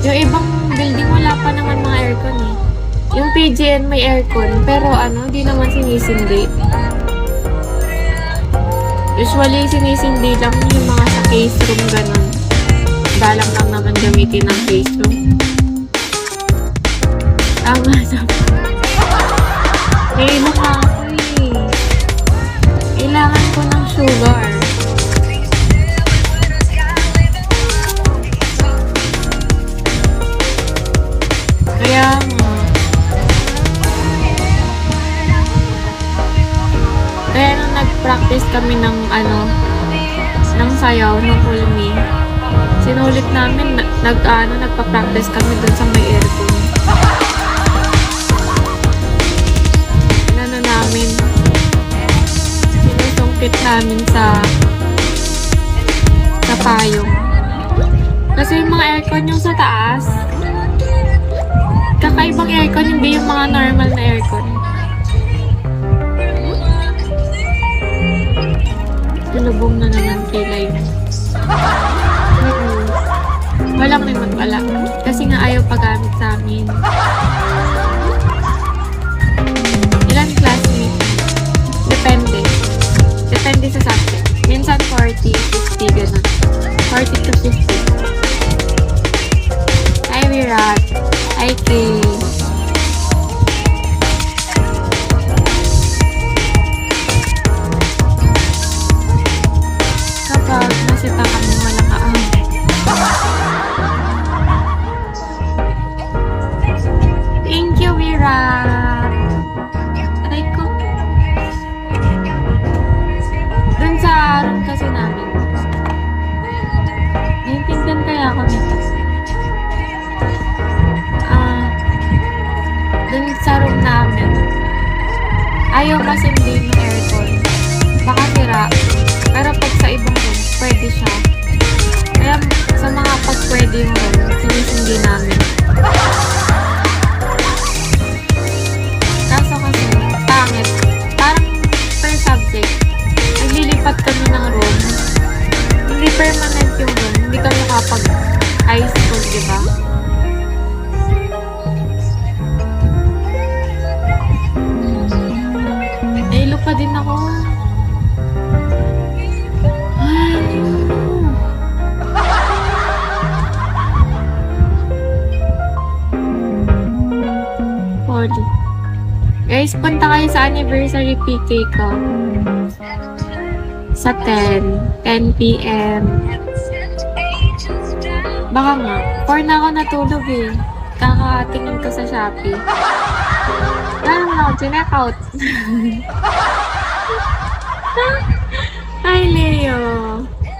Yung ibang building wala pa naman mga aircon eh. Yung PGN may aircon, pero di naman sinisindi. Usually, sinisindi lang yung mga sa case room, ganun. Dalang lang naman gamitin ng case room. Tama na. May mukha ako eh. Kailangan ko ng sugar. Kaya nga. Kaya nung nag-practice kami ng ng sayaw, ng kulmi, sinulit namin, nagpa-practice kami dun sa may aircon. Namin, sinusungkit namin sa payong. Kasi yung mga aircon yung sa taas, kakaibang aircon, hindi yung mga normal na aircon. Lulubong na naman kilay. Walang naman pala. Kasi nga ayaw pagamit sa amin. Ilan classmate? Depende. Depende sa subject. Minsan 40, 50, ganun. 40 to 50. Hi, Virat. Hi, Kay. Kapag nasita kami walang kaahon. Thank you, Virat. Aray ko. Dun sa room kasi namin. Naiintindihan kaya ako nito. Dun sa room namin. Ayaw kasi hindi yung aircon. Baka sira. Pero pag sa ibang room, pwede siya. Kaya sa mga pag pwede yung room, sinisindi namin. Kaso kasi, pangit. Parang per subject, naglilipat kami ng room. Hindi permanent yung room. Hindi kami kapag high school, diba? Nailo pa din ako. Poly. Guys, punta kayo sa anniversary PK ko. Sa 10 p.m. Baka nga. 4 na ako natulog eh. Kakatingin ko sa Shopee. Parang na ako, chinek out.